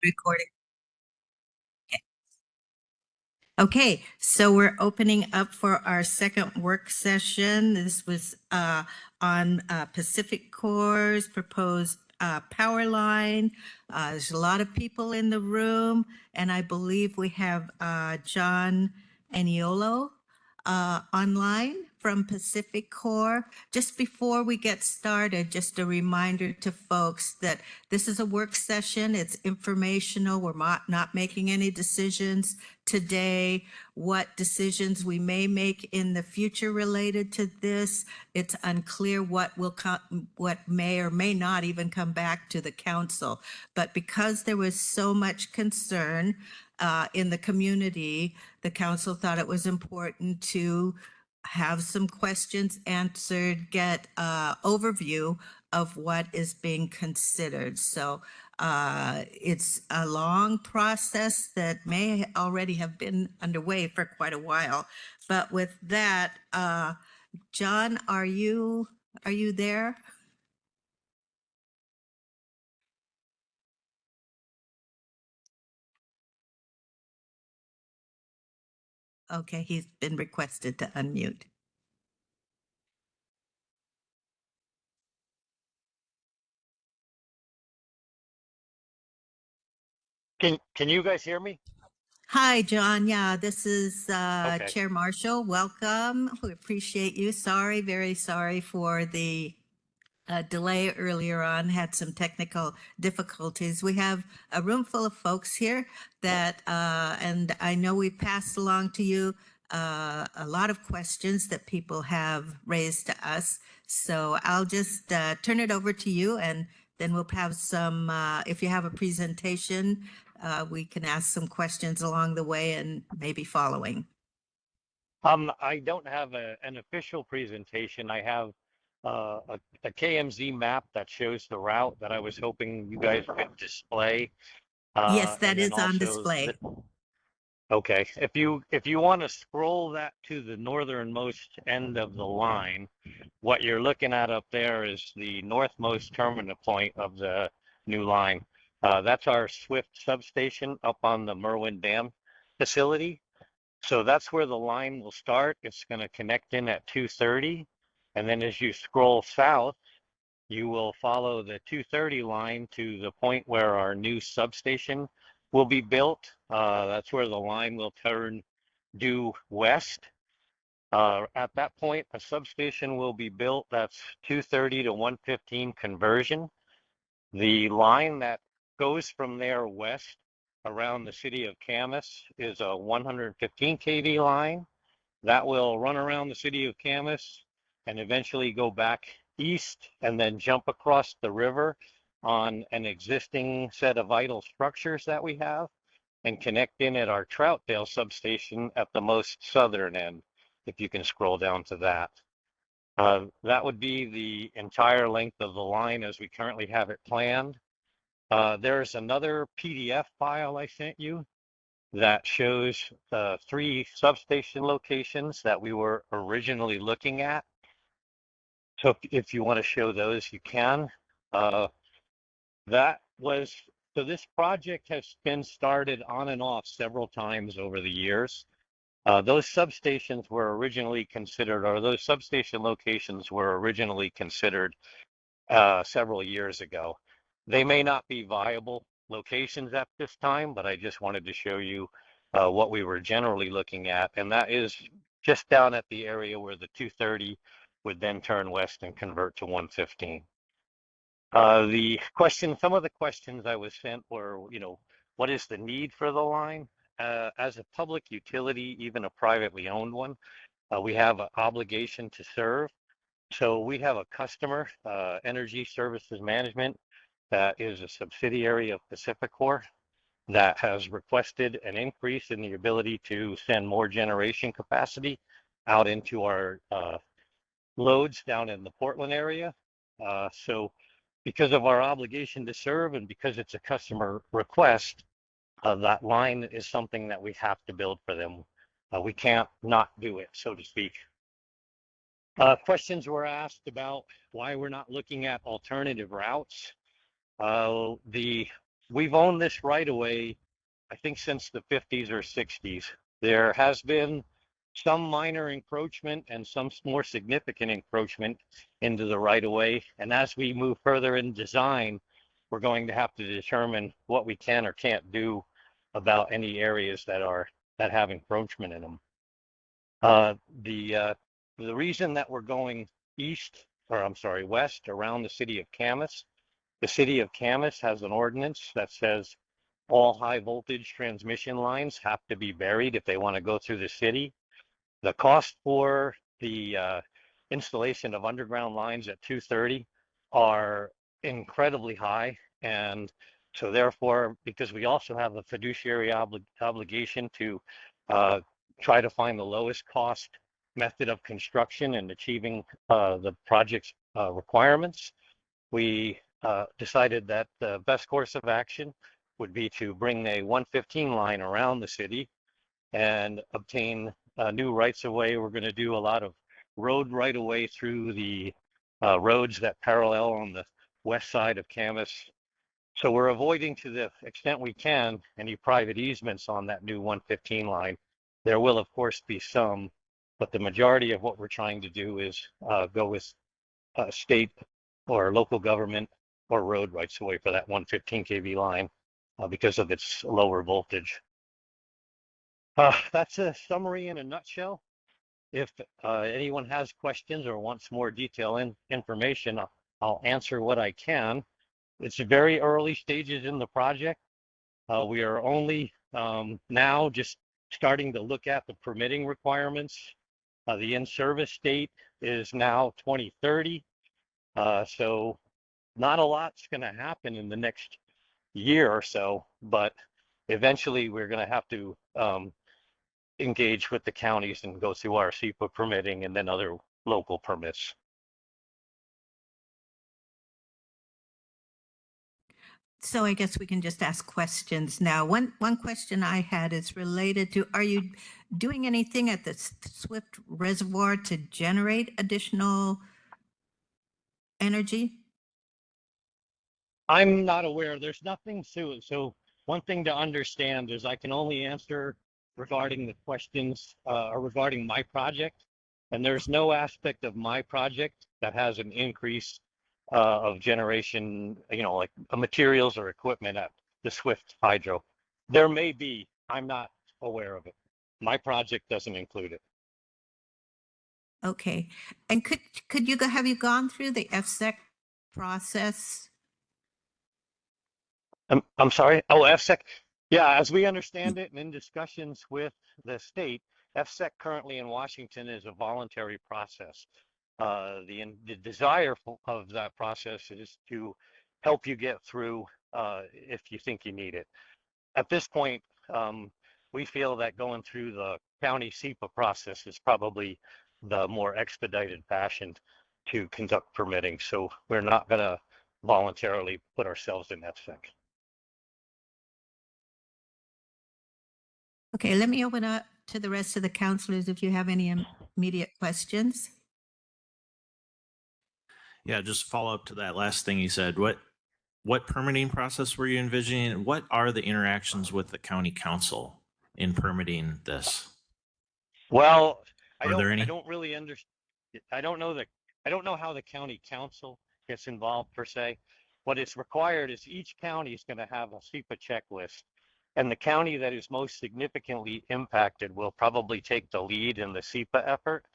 Recording. Okay, so we're opening up for our second work session. This was on Pacific Corps' proposed power line. There's a lot of people in the room, and I believe we have John Aniolo online from Pacific Corps. Just before we get started, just a reminder to folks that this is a work session. It's informational. We're not making any decisions today. What decisions we may make in the future related to this, it's unclear what will come, what may or may not even come back to the council. But because there was so much concern in the community, the council thought it was important to have some questions answered, get overview of what is being considered. So it's a long process that may already have been underway for quite a while. But with that, John, are you there? Okay, he's been requested to unmute. Can you guys hear me? Hi, John. Yeah, this is Okay. Chair Marshall. Welcome. We appreciate you. Sorry, very sorry for the delay earlier on, had some technical difficulties. We have a room full of folks here that, and I know we passed along to you a lot of questions that people have raised to us. So I'll just turn it over to you, and then we'll have some, if you have a presentation, we can ask some questions along the way and maybe following. I don't have an official presentation. I have a KMZ map that shows the route that I was hoping you guys could display. Yes, that And then is on also display. okay, if you want to scroll that to the northernmost end of the line, what you're looking at up there is the northmost terminal point of the new line. That's our Swift substation up on the Merwin Dam facility. So that's where the line will start. It's going to connect in at 230. And then as you scroll south, you will follow the 230 line to the point where our new substation will be built. That's where the line will turn due west. At that point, a substation will be built that's 230 to 115 conversion. The line that goes from there west around the city of Camas is a 115 kV line that will run around the city of Camas and eventually go back east and then jump across the river on an existing set of idle structures that we have and connect in at our Troutdale substation at the most southern end, if you can scroll down to that. That would be the entire length of the line as we currently have it planned. There's another PDF file I sent you that shows the 3 substation locations that we were originally looking at. So if you want to show those, you can. That was, so this project has been started on and off several times over the years. Those substations were originally considered, or those substation locations were originally considered several years ago. They may not be viable locations at this time, but I just wanted to show you what we were generally looking at. And that is just down at the area where the 230 would then turn west and convert to 115. Some of the questions I was sent were, what is the need for the line? As a public utility, even a privately owned one, we have an obligation to serve. So we have a customer, Energy Services Management, that is a subsidiary of PacifiCorp that has requested an increase in the ability to send more generation capacity out into our loads down in the Portland area. So because of our obligation to serve and because it's a customer request, that line is something that we have to build for them. We can't not do it, so to speak. Questions were asked about why we're not looking at alternative routes. The we've owned this right away, I think, since the 50s or 60s. There has been some minor encroachment and some more significant encroachment into the right of way. And as we move further in design, we're going to have to determine what we can or can't do about any areas that have encroachment in them. Uh, the uh, the reason that we're going west around the city of Camas, the city of Camas has an ordinance that says all high voltage transmission lines have to be buried if they want to go through the city. The cost for the installation of underground lines at 230 are incredibly high. And so therefore, because we also have a fiduciary obligation to try to find the lowest cost method of construction and achieving the project's requirements, we decided that the best course of action would be to bring a 115 line around the city and obtain new rights of way. We're going to do a lot of road right of way through the roads that parallel on the west side of Camas. So we're avoiding, to the extent we can, any private easements on that new 115 line. There will, of course, be some, but the majority of what we're trying to do is go with state or local government or road rights of way for that 115 kV line because of its lower voltage. That's a summary in a nutshell. If anyone has questions or wants more detail information, I'll answer what I can. It's very early stages in the project. We are only now just starting to look at the permitting requirements. The in-service date is now 2030. So not a lot's going to happen in the next year or so, but eventually we're going to have to engage with the counties and go through our SEPA permitting and then other local permits. So I guess we can just ask questions now. One question I had is related to, are you doing anything at the Swift Reservoir to generate additional energy? I'm not aware. There's nothing to. So one thing to understand is I can only answer regarding the questions or regarding my project. And there's no aspect of my project that has an increase of generation, like materials or equipment at the Swift Hydro. There may be, I'm not aware of it. My project doesn't include it. Okay. And have you gone through the FSEC process? I'm sorry. Oh, FSEC. Yeah, as we understand it and in discussions with the state, FSEC currently in Washington is a voluntary process. The desire of that process is to help you get through if you think you need it. At this point, we feel that going through the county SEPA process is probably the more expedited fashion to conduct permitting. So we're not going to voluntarily put ourselves in FSEC. Okay, let me open up to the rest of the counselors if you have any immediate questions. Yeah, just follow up to that last thing you said. What permitting process were you envisioning, and what are the interactions with the county council in permitting this? Well, Are there I any? don't really understand. I don't know how the county council gets involved per se. What is required is each county is going to have a SEPA checklist, and the county that is most significantly impacted will probably take the lead in the SEPA effort.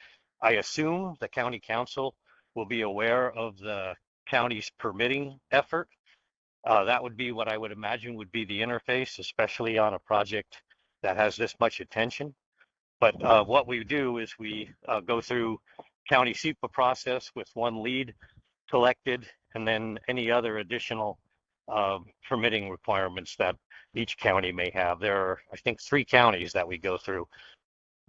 I assume the county council will be aware of the county's permitting effort. That would be what I would imagine would be the interface, especially on a project that has this much attention. But what we do is we go through county SEPA process with one lead collected, and then any other additional permitting requirements that each county may have. There are, I think, 3 counties that we go through.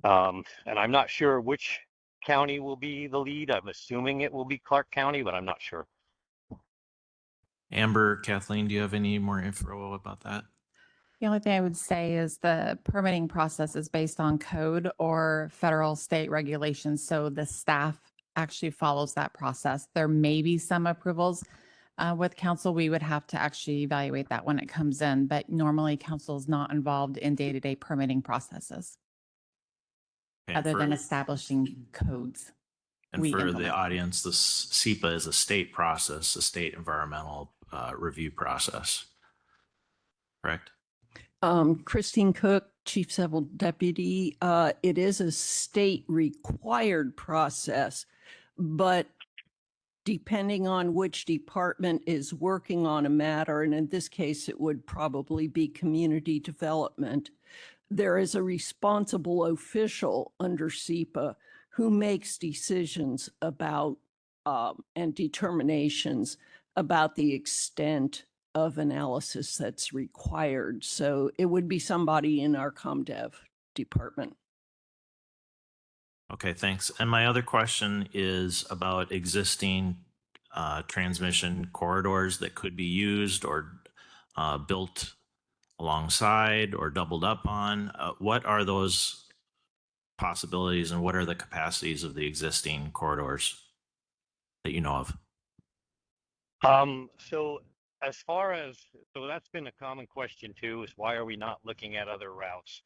And I'm not sure which county will be the lead. I'm assuming it will be Clark County, but I'm not sure. Amber, Kathleen, do you have any more info about that? The only thing I would say is the permitting process is based on code or federal state regulations. So the staff actually follows that process. There may be some approvals, With council, we would have to actually evaluate that when it comes in, but normally council is not involved in day-to-day permitting processes And other for- than establishing codes. And we for the implement. audience, the SEPA is a state process, a state environmental review process. Correct? Christine Cook, Chief Civil Deputy. It is a state required process, but depending on which department is working on a matter, and in this case, it would probably be community development, there is a responsible official under SEPA who makes decisions about and determinations about the extent of analysis that's required. So it would be somebody in our ComDev department. Okay, thanks. And my other question is about existing transmission corridors that could be used or built alongside or doubled up on. What are those possibilities and what are the capacities of the existing corridors that you know of? So as far as, so that's been a common question too, is why are we not looking at other routes?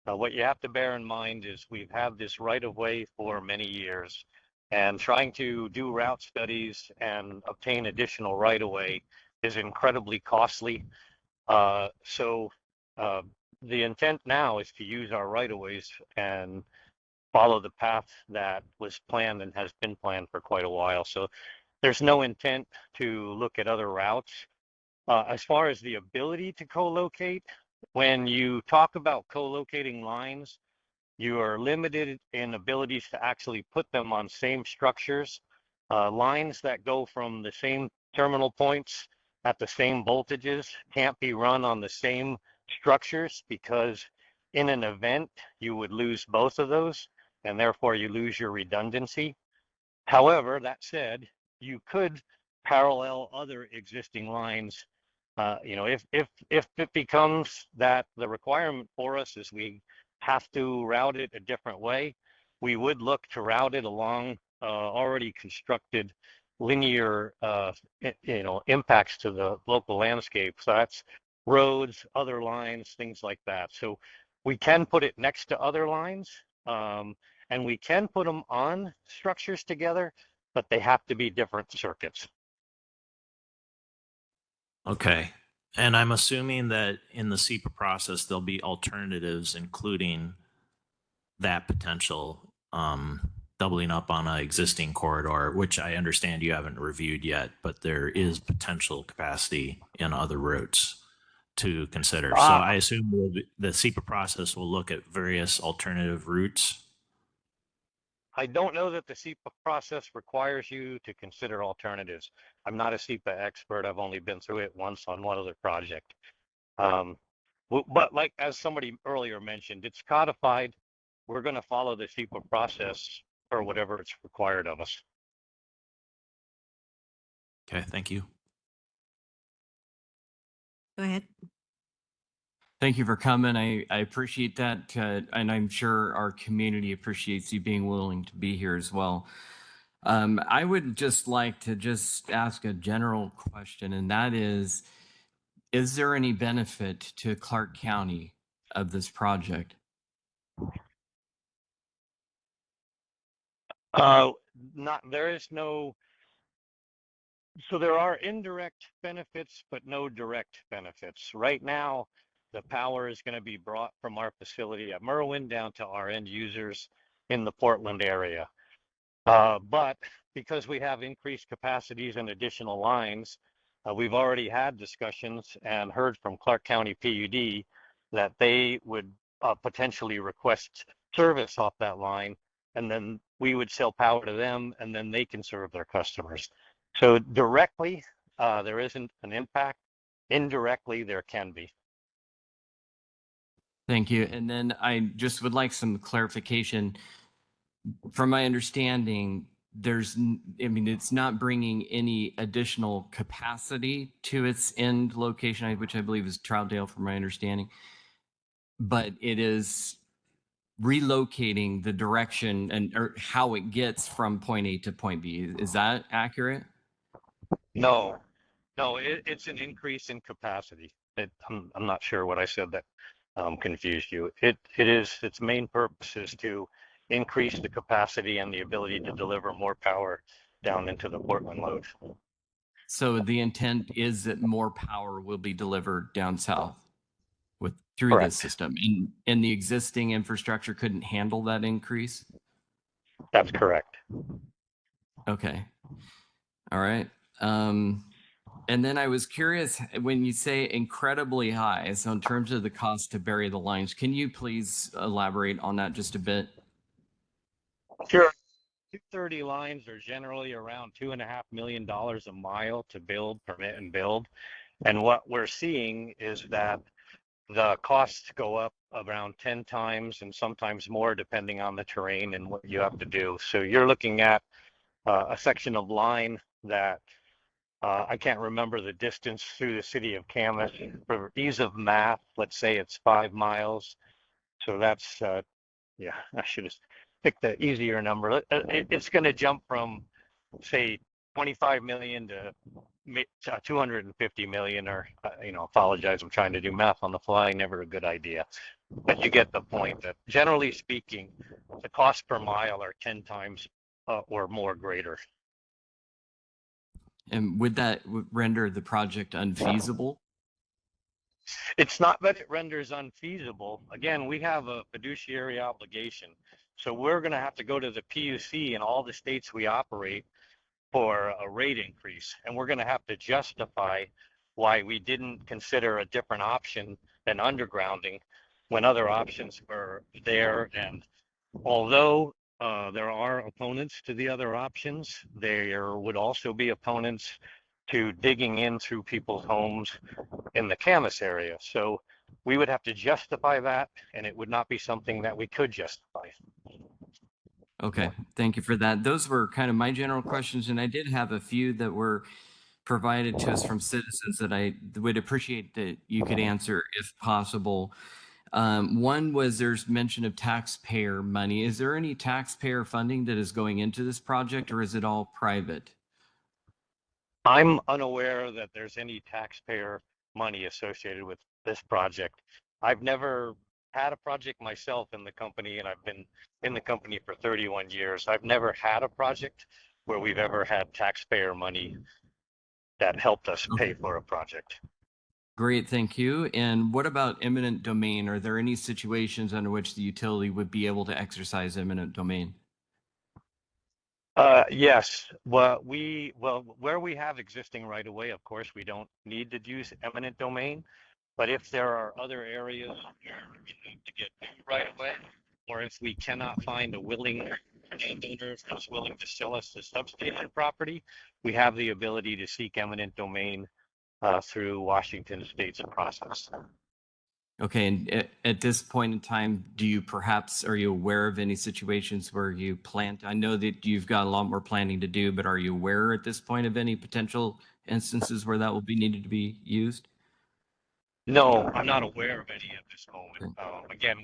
What you have to bear in mind is we've had this right of way for many years, and trying to do route studies and obtain additional right of way is incredibly costly. So the intent now is to use our right of ways and follow the path that was planned and has been planned for quite a while. So there's no intent to look at other routes. As far as the ability to co-locate, when you talk about co-locating lines, you are limited in abilities to actually put them on same structures. Lines that go from the same terminal points at the same voltages can't be run on the same structures because in an event, you would lose both of those and therefore you lose your redundancy. However, that said, you could parallel other existing lines. If it becomes that the requirement for us is we have to route it a different way, we would look to route it along already constructed linear, impacts to the local landscape. So that's roads, other lines, things like that. So we can put it next to other lines, and we can put them on structures together, but they have to be different circuits. Okay. And I'm assuming that in the SEPA process, there'll be alternatives, including that potential doubling up on an existing corridor, which I understand you haven't reviewed yet, but there is potential capacity in other routes to consider. So I assume the SEPA process will look at various alternative routes. I don't know that the SEPA process requires you to consider alternatives. I'm not a SEPA expert. I've only been through it once on one other project. But like as somebody earlier mentioned, it's codified. We're going to follow the SEPA process or whatever it's required of us. Okay, thank you. Go ahead. Thank you for coming. I appreciate that. And I'm sure our community appreciates you being willing to be here as well. I would just like to just ask a general question, and that is there any benefit to Clark County of this project? There is no, so there are indirect benefits, but no direct benefits. Right now, the power is going to be brought from our facility at Merwin down to our end users in the Portland area. But because we have increased capacities and additional lines, we've already had discussions and heard from Clark County PUD that they would potentially request service off that line, and then we would sell power to them, and then they can serve their customers. So directly, there isn't an impact. Indirectly, there can be. Thank you. And then I just would like some clarification. From my understanding, it's not bringing any additional capacity to its end location, which I believe is Troutdale, from my understanding, but it is relocating the direction or how it gets from point A to point B. Is that accurate? No, No, it's an increase in capacity. I'm not sure what I said that confused you. Its main purpose is to increase the capacity and the ability to deliver more power down into the Portland load. So the intent is that more power will be delivered down south through this Correct. system, and the existing infrastructure couldn't handle that increase. That's correct. Okay. All right. And then I was curious when you say incredibly high, so in terms of the cost to bury the lines, can you please elaborate on that just a bit? Sure. 230 lines are generally around $2.5 million a mile to build, permit, and build. And what we're seeing is that the costs go up around 10 times and sometimes more depending on the terrain and what you have to do. So you're looking at a section of line that I can't remember the distance through the city of Camas. For ease of math, let's say it's 5 miles. So that's, yeah, I should have picked the easier number. It's going to jump from, say, 25 million to 250 million, or, apologize, I'm trying to do math on the fly, never a good idea. But you get the point that generally speaking, the cost per mile are 10 times or more greater. And would that render the project unfeasible? It's not that it renders unfeasible. Again, we have a fiduciary obligation. So we're going to have to go to the PUC in all the states we operate for a rate increase. And we're going to have to justify why we didn't consider a different option than undergrounding when other options were there. And although there are opponents to the other options, there would also be opponents to digging in through people's homes in the Camas area. So we would have to justify that, and it would not be something that we could justify. Okay, thank you for that. Those were kind of my general questions, and I did have a few that were provided to us from citizens that I would appreciate that you could answer if possible. One was there's mention of taxpayer money. Is there any taxpayer funding that is going into this project, or is it all private? I'm unaware that there's any taxpayer money associated with this project. I've never had a project myself in the company, and I've been in the company for 31 years. I've never had a project where we've ever had taxpayer money that helped us pay for a project. Great, thank you. And what about eminent domain? Are there any situations under which the utility would be able to exercise eminent domain? Yes. Well, where we have existing right of way, of course, we don't need to use eminent domain. But if there are other areas where we need to get right of way, or if we cannot find a willing landowner who's willing to sell us the substation property, we have the ability to seek eminent domain through Washington State's process. Okay, and at this point in time, are you aware of any situations where you plan? I know that you've got a lot more planning to do, but are you aware at this point of any potential instances where that will be needed to be used? No, I'm not aware of any at this moment. Again,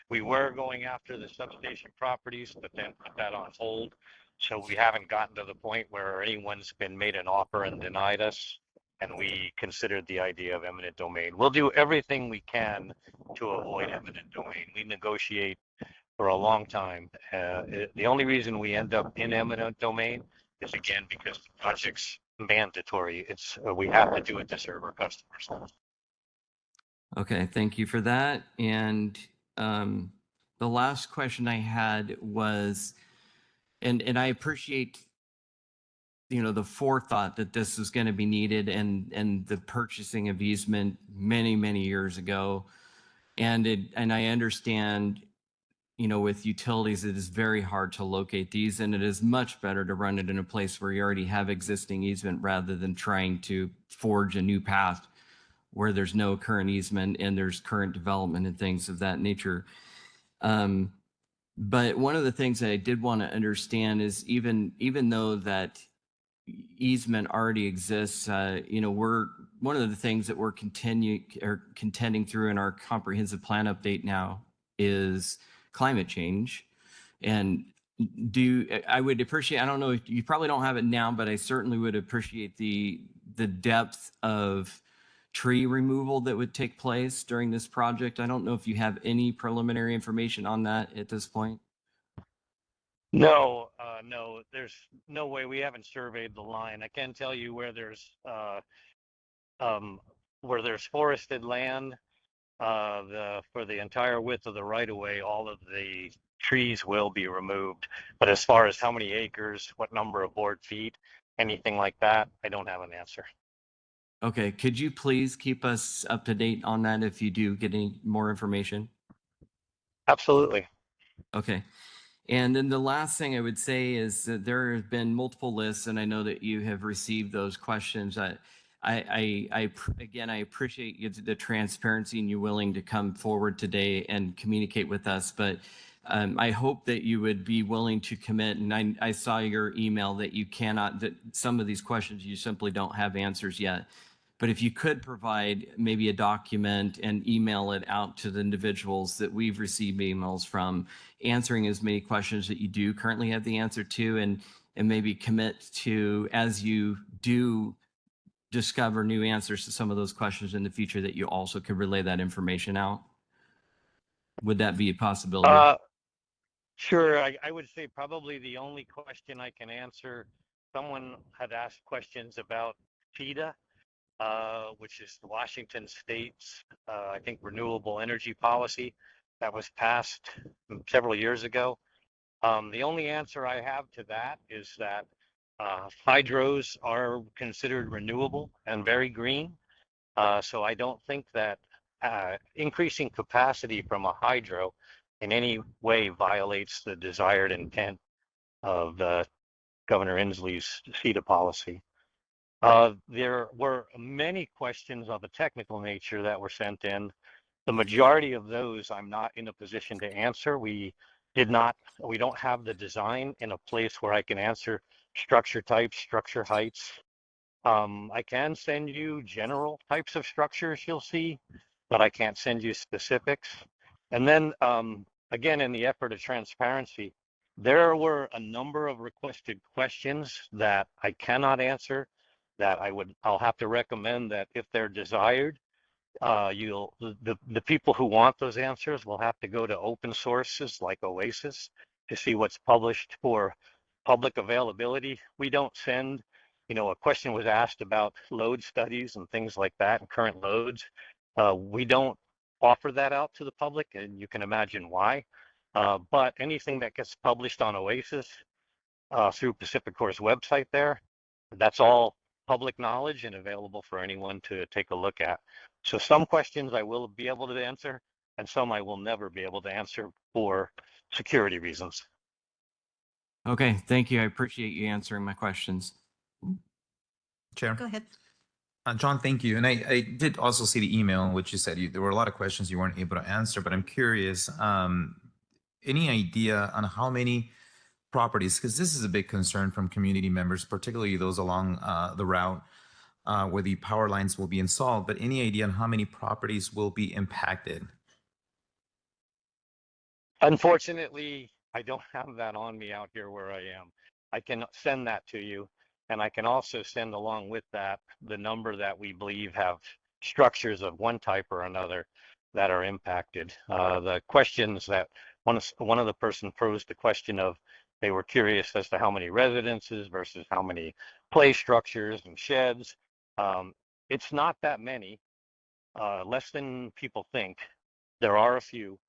we were going after the substation properties, but then put that on hold. So we haven't gotten to the point where anyone's been made an offer and denied us, and we considered the idea of eminent domain. We'll do everything we can to avoid eminent domain. We negotiate for a long time. The only reason we end up in eminent domain is, again, because the project's mandatory. We have to do it to serve our customers. Okay, thank you for that. And the last question I had was, and I appreciate, the forethought that this is going to be needed and the purchasing of easement many, many years ago. And I understand, with utilities, it is very hard to locate these, and it is much better to run it in a place where you already have existing easement rather than trying to forge a new path where there's no current easement and there's current development and things of that nature. But one of the things that I did want to understand is even though that easement already exists, one of the things that we're contending through in our comprehensive plan update now is climate change. And, I would appreciate, I don't know, you probably don't have it now, but I certainly would appreciate the depth of tree removal that would take place during this project. I don't know if you have any preliminary information on that at this point. No, no, there's no way. We haven't surveyed the line. I can tell you where there's forested land, for the entire width of the right of way, all of the trees will be removed. But as far as how many acres, what number of board feet, anything like that, I don't have an answer. Okay, could you please keep us up to date on that if you do get any more information? Absolutely. Okay. And then the last thing I would say is that there have been multiple lists, and I know that you have received those questions. Again, I appreciate the transparency and you willing to come forward today and communicate with us. But I hope that you would be willing to commit. And I saw your email that you cannot, that some of these questions you simply don't have answers yet. But if you could provide maybe a document and email it out to the individuals that we've received emails from, answering as many questions that you do currently have the answer to, and maybe commit to, as you do discover new answers to some of those questions in the future, that you also could relay that information out. Would that be a possibility? Sure. I would say probably the only question I can answer, someone had asked questions about FEDA, which is Washington State's, I think, renewable energy policy that was passed several years ago. The only answer I have to that is that hydros are considered renewable and very green. So I don't think that increasing capacity from a hydro in any way violates the desired intent of Governor Inslee's FEDA policy. There were many questions of a technical nature that were sent in. The majority of those I'm not in a position to answer. We don't have the design in a place where I can answer structure types, structure heights. I can send you general types of structures you'll see, but I can't send you specifics. And then again, in the effort of transparency, there were a number of requested questions that I cannot answer, that I'll have to recommend that if they're desired, the people who want those answers will have to go to open sources like Oasis to see what's published for public availability. We don't send, a question was asked about load studies and things like that and current loads. We don't offer that out to the public, and you can imagine why. But anything that gets published on Oasis through PacifiCorp's website there, that's all public knowledge and available for anyone to take a look at. So some questions I will be able to answer, and some I will never be able to answer for security reasons. Okay, thank you. I appreciate you answering my questions. Chair. Go ahead. John, thank you. And I did also see the email in which you said there were a lot of questions you weren't able to answer, but I'm curious, any idea on how many properties, because this is a big concern from community members, particularly those along the route where the power lines will be installed, but any idea on how many properties will be impacted? Unfortunately, I don't have that on me out here where I am. I can send that to you, and I can also send along with that the number that we believe have structures of one type or another that are impacted. The questions that one of the person posed the question of, they were curious as to how many residences versus how many play structures and sheds. It's not that many, less than people think. There are a few.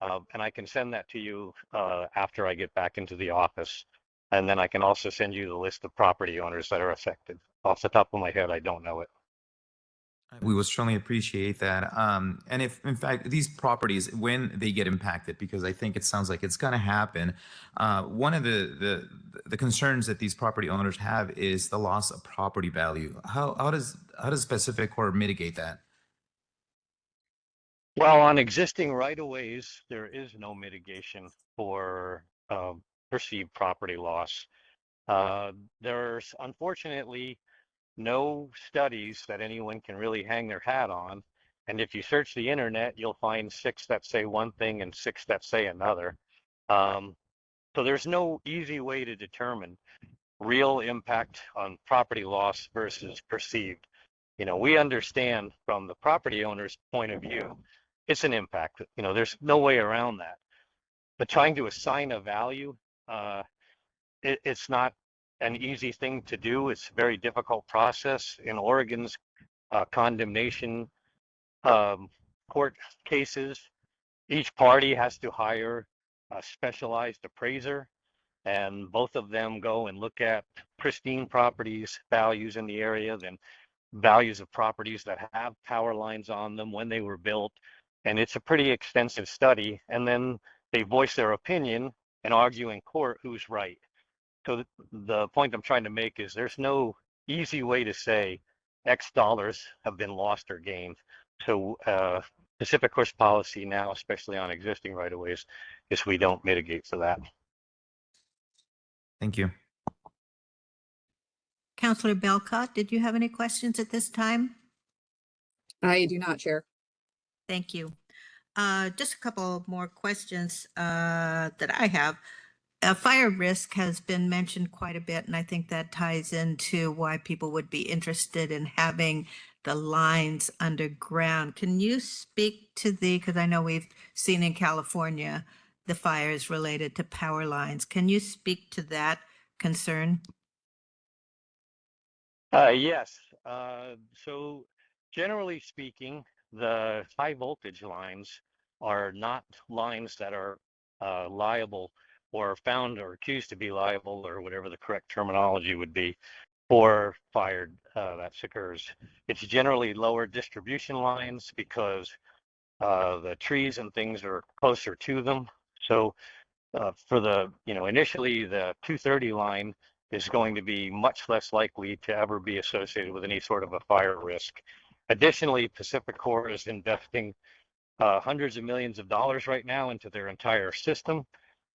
And I can send that to you after I get back into the office. And then I can also send you the list of property owners that are affected. Off the top of my head, I don't know it. We would strongly appreciate that. And if, in fact, these properties, when they get impacted, because I think it sounds like it's going to happen, one of the concerns that these property owners have is the loss of property value. How does PacifiCorp mitigate that? Well, on existing right-of-ways, there is no mitigation for perceived property loss. There's unfortunately no studies that anyone can really hang their hat on. And if you search the internet, you'll find 6 that say one thing and 6 that say another. So there's no easy way to determine real impact on property loss versus perceived. You know, we understand from the property owner's point of view, it's an impact. You know, there's no way around that. But trying to assign a value, it's not an easy thing to do. It's a very difficult process. In Oregon's condemnation court cases, each party has to hire a specialized appraiser, and both of them go and look at pristine properties, values in the area, then values of properties that have power lines on them when they were built. And it's a pretty extensive study. And then they voice their opinion and argue in court who's right. So the point I'm trying to make is there's no easy way to say X dollars have been lost or gained. So PacifiCorp's policy now, especially on existing right-of-ways, is we don't mitigate for that. Thank you. Councillor Belcott, did you have any questions at this time? I do not, Chair. Thank you. Just a couple more questions that I have. Fire risk has been mentioned quite a bit, and I think that ties into why people would be interested in having the lines underground. Can you speak to because I know we've seen in California the fires related to power lines. Can you speak to that concern? Yes. So generally speaking, the high voltage lines are not lines that are liable or found or accused to be liable, or whatever the correct terminology would be, for fire that occurs. It's generally lower distribution lines because the trees and things are closer to them. So for the, initially the 230 line is going to be much less likely to ever be associated with any sort of a fire risk. Additionally, PacifiCorp is investing hundreds of millions of dollars right now into their entire system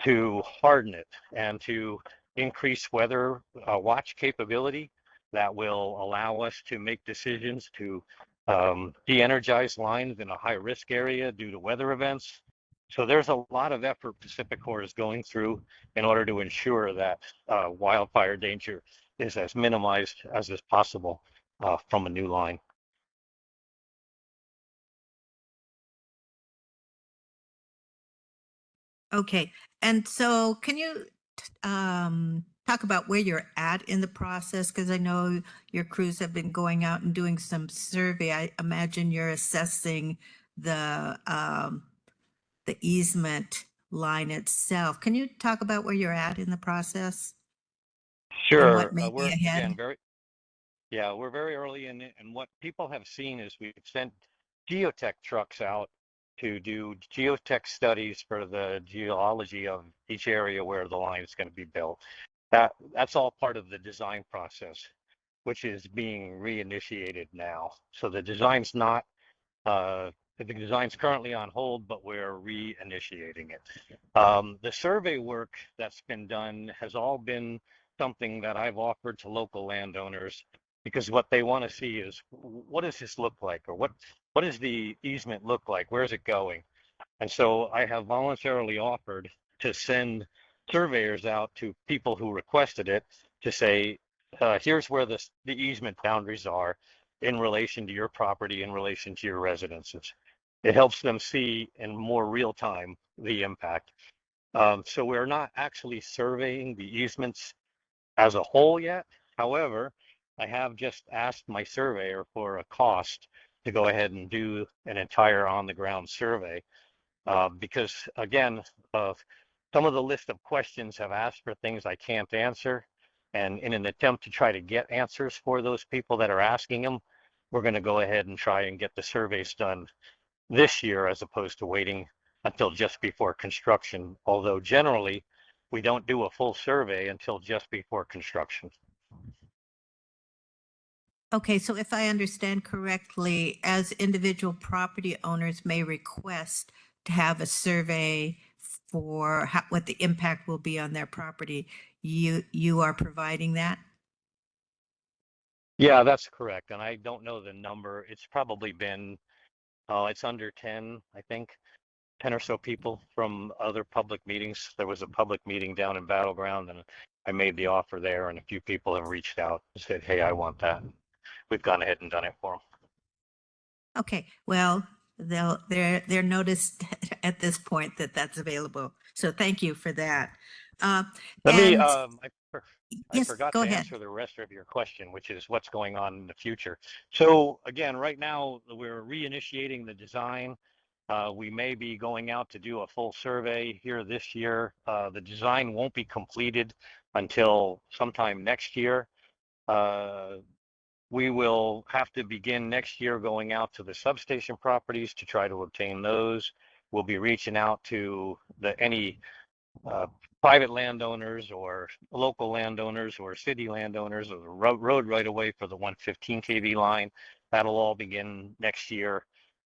to harden it and to increase weather watch capability that will allow us to make decisions to de-energize lines in a high risk area due to weather events. So there's a lot of effort PacifiCorp is going through in order to ensure that wildfire danger is as minimized as is possible from a new line. Okay, and so can you talk about where you're at in the process? Because I know your crews have been going out and doing some survey. I imagine you're assessing the easement line itself. Can you talk about where you're at in the process? And Sure, what may be we're ahead? again we're very early in it, and what people have seen is we've sent geotech trucks out to do geotech studies for the geology of each area where the line is going to be built. That's all part of the design process, which is being reinitiated now. So the design's not the design's currently on hold, but we're reinitiating it. The survey work that's been done has all been something that I've offered to local landowners, because what they want to see is, what does this look like, or what does the easement look like? Where's it going? And so I have voluntarily offered to send surveyors out to people who requested it to say, here's where the easement boundaries are in relation to your property, in relation to your residences. It helps them see in more real time the impact. So we're not actually surveying the easements as a whole yet. However, I have just asked my surveyor for a cost to go ahead and do an entire on the ground survey. Because again, some of the list of questions have asked for things I can't answer. And in an attempt to try to get answers for those people that are asking them, we're going to go ahead and try and get the surveys done this year as opposed to waiting until just before construction. Although generally, we don't do a full survey until just before construction. Okay, so if I understand correctly, as individual property owners may request to have a survey for what the impact will be on their property, you are providing that? Yeah, that's correct. And I don't know the number. It's probably been, it's under 10, I think. 10 or so people from other public meetings. There was a public meeting down in Battleground, and I made the offer there, and a few people have reached out and said, hey, I want that. We've gone ahead and done it for them. Okay, well, they're noticed at this point that that's available. So thank you for that. Let me, And I yes, forgot go to ahead. answer the rest of your question, which is what's going on in the future. So again, right now we're reinitiating the design. We may be going out to do a full survey here this year. The design won't be completed until sometime next year. We will have to begin next year going out to the substation properties to try to obtain those. We'll be reaching out to any private landowners or local landowners or city landowners or the road right away for the 115 kV line. That'll all begin next year.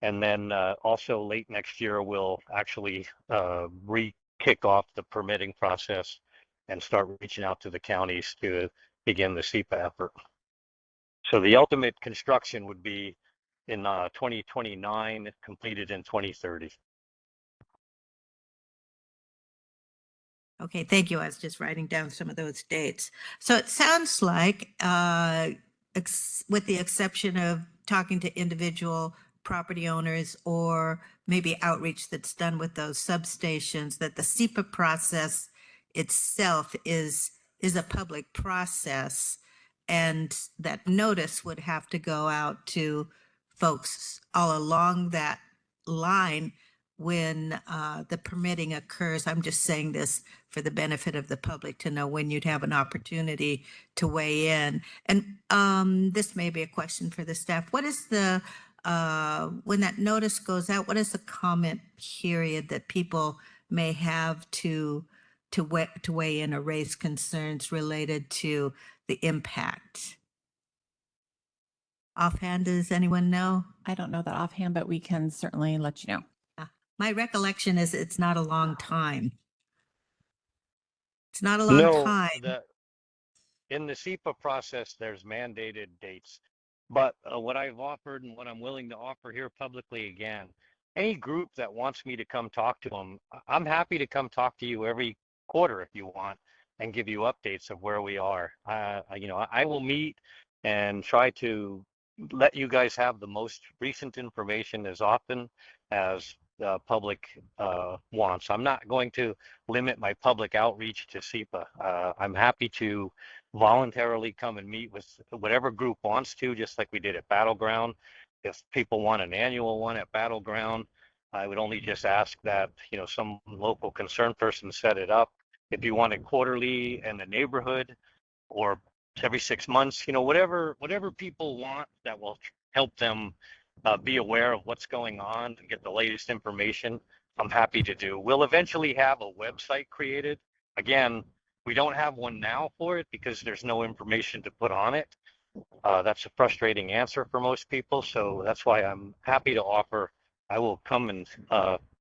And then also late next year, we'll actually kick off the permitting process and start reaching out to the counties to begin the SEPA effort. So the ultimate construction would be in 2029, completed in 2030. Okay, thank you. I was just writing down some of those dates. So it sounds like, with the exception of talking to individual property owners or maybe outreach that's done with those substations, that the SEPA process itself is a public process, and that notice would have to go out to folks all along that line when the permitting occurs. I'm just saying this for the benefit of the public to know when you'd have an opportunity to weigh in. And this may be a question for the staff. What is the, when that notice goes out, what is the comment period that people may have to weigh in or raise concerns related to the impact? Offhand, does anyone know? I don't know that offhand, but we can certainly let you know. My recollection is it's not a long time. It's not a long No, time. in the SEPA process, there's mandated dates. But what I've offered and what I'm willing to offer here publicly again, any group that wants me to come talk to them, I'm happy to come talk to you every quarter if you want and give you updates of where we are. I will meet and try to let you guys have the most recent information as often as the public wants. I'm not going to limit my public outreach to SEPA. I'm happy to voluntarily come and meet with whatever group wants to, just like we did at Battleground. If people want an annual one at Battleground, I would only just ask that, some local concerned person set it up. If you want it quarterly in the neighborhood or every 6 months, whatever people want that will help them be aware of what's going on and get the latest information, I'm happy to do. We'll eventually have a website created. Again, we don't have one now for it because there's no information to put on it. That's a frustrating answer for most people. So that's why I'm happy to offer. I will come and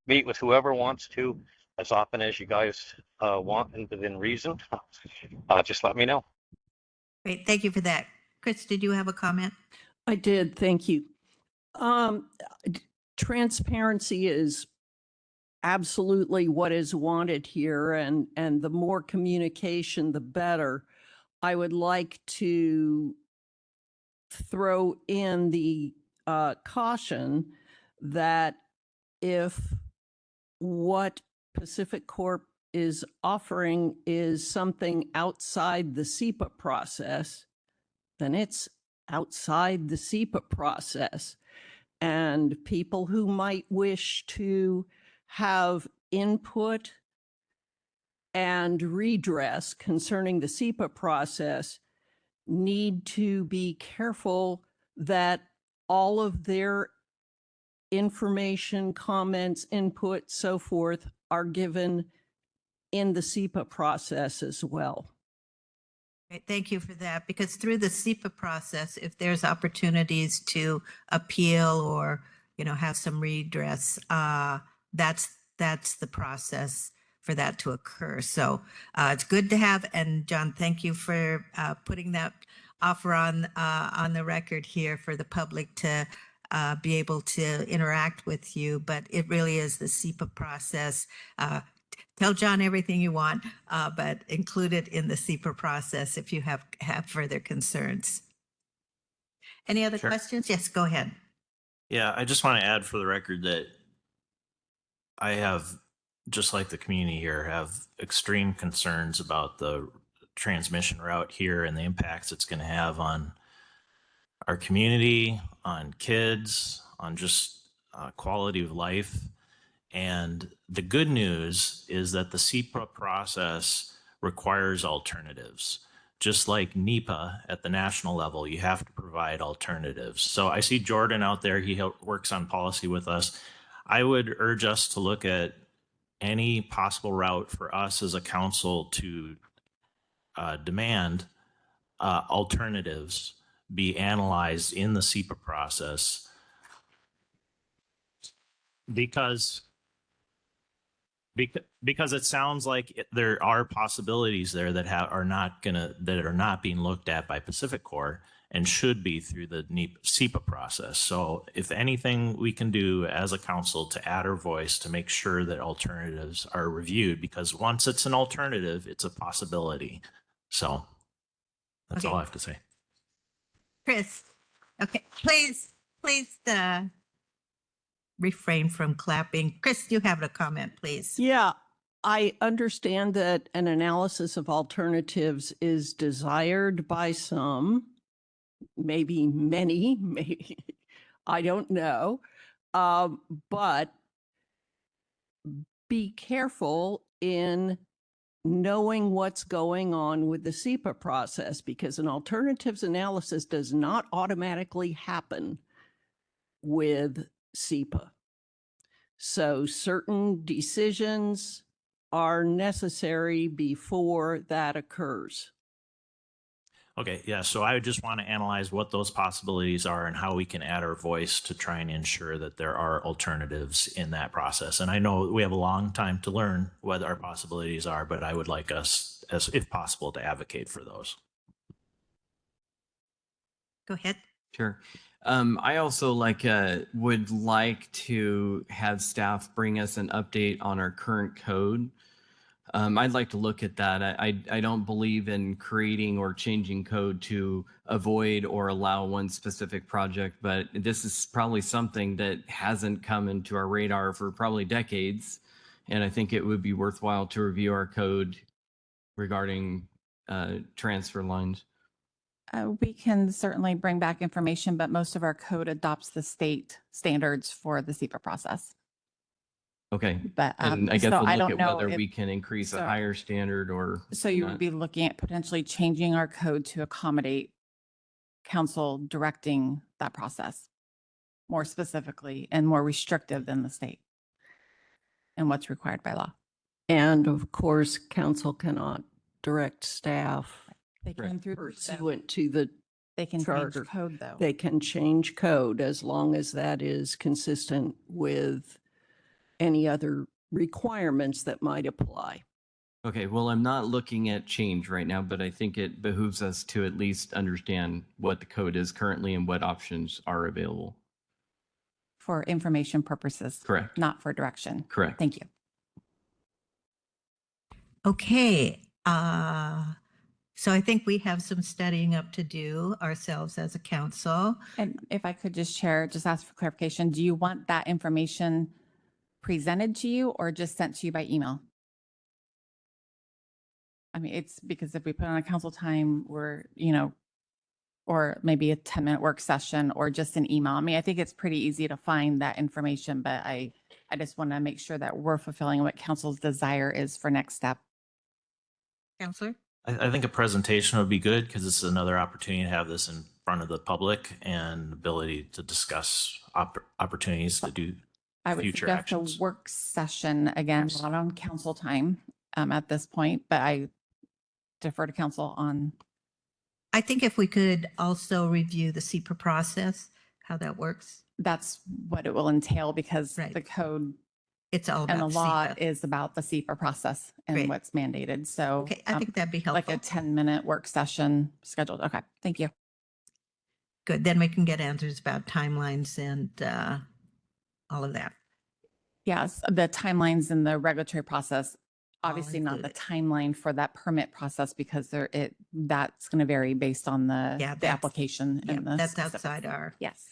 meet with whoever wants to as often as you guys want and within reason. Just let me know. Great, thank you for that. Chris, did you have a comment? I did, thank you. Transparency is absolutely what is wanted here, and the more communication, the better. I would like to throw in the caution that if what PacifiCorp is offering is something outside the SEPA process, then it's outside the SEPA process. And people who might wish to have input and redress concerning the SEPA process need to be careful that all of their information, comments, input, so forth are given in the SEPA process as well. Great, thank you for that, because through the SEPA process, if there's opportunities to appeal or, have some redress, that's the process for that to occur. So it's good to have, and John, thank you for putting that offer on the record here for the public to be able to interact with you, but it really is the SEPA process. Tell John everything you want, but include it in the SEPA process if you have further concerns. Any other Sure. questions? Yes, go ahead. Yeah, I just want to add for the record that I have, just like the community here, have extreme concerns about the transmission route here and the impacts it's going to have on our community, on kids, on just quality of life. And the good news is that the SEPA process requires alternatives. Just like NEPA at the national level, you have to provide alternatives. So I see Jordan out there. He works on policy with us. I would urge us to look at any possible route for us as a council to demand alternatives be analyzed in the SEPA process, because it sounds like there are possibilities there that are not being looked at by PacifiCorp and should be through the SEPA process. So if anything we can do as a council to add our voice to make sure that alternatives are reviewed, because once it's an alternative, it's a possibility. So that's all I have to say. Chris, okay, please refrain from clapping. Chris, you have a comment, please. Yeah, I understand that an analysis of alternatives is desired by some, maybe many, maybe, I don't know. But be careful in knowing what's going on with the SEPA process, because an alternatives analysis does not automatically happen with SEPA. So certain decisions are necessary before that occurs. Okay, yeah, so I just want to analyze what those possibilities are and how we can add our voice to try and ensure that there are alternatives in that process. And I know we have a long time to learn what our possibilities are, but I would like us, as if possible, to advocate for those. Go ahead. Sure. I also would like to have staff bring us an update on our current code. I'd like to look at that. I don't believe in creating or changing code to avoid or allow one specific project, but this is probably something that hasn't come into our radar for probably decades. And I think it would be worthwhile to review our code regarding transfer lines. We can certainly bring back information, but most of our code adopts the state standards for the SEPA process. Okay. But And I guess so we'll I look don't at know whether if- we can increase a so- higher standard or. So you not. would be looking at potentially changing our code to accommodate council directing that process more specifically and more restrictive than the state and what's required by law. And of course, council cannot direct staff They Correct. can through pursuant to the, they can charter. change code though. they can change code as long as that is consistent with any other requirements that might apply. Okay, well, I'm not looking at change right now, but I think it behooves us to at least understand what the code is currently and what options are available. For information purposes. Correct. Not for direction. Correct. Thank you. Okay. So I think we have some studying up to do ourselves as a council. And if I could just share, just ask for clarification, do you want that information presented to you or just sent to you by email? I mean, it's because if we put on a council time, we're, or maybe a 10-minute work session or just an email. I mean, I think it's pretty easy to find that information, but I just want to make sure that we're fulfilling what council's desire is for next step. Counselor? I think a presentation would be good because it's another opportunity to have this in front of the public and ability to discuss opportunities to do I would future suggest actions. a work session, again, not on council time at this point, but I defer to council on. I think if we could also review the SEPA process, how that works. That's what it will entail because Right. the code It's all and the about law SEPA. is about the SEPA process and Great. what's mandated. So Okay, I think that'd be helpful. like a 10-minute work session scheduled. Okay, thank you. Good. Then we can get answers about timelines and all of that. Yes, the timelines in the regulatory process, All obviously not the included. timeline for that permit process because that's going to vary based on Yeah, the that's- application Yeah, and the that's specifics. outside Yes.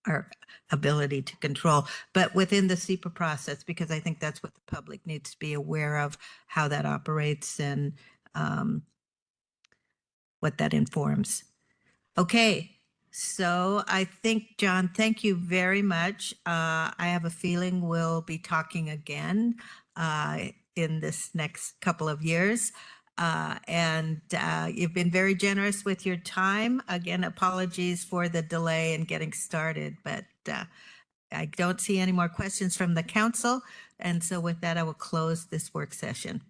our ability to control, but within the SEPA process, because I think that's what the public needs to be aware of, how that operates and what that informs. Okay, so I think, John, thank you very much. I have a feeling we'll be talking again in this next couple of years. And you've been very generous with your time. Again, apologies for the delay in getting started, but I don't see any more questions from the council. And so with that, I will close this work session.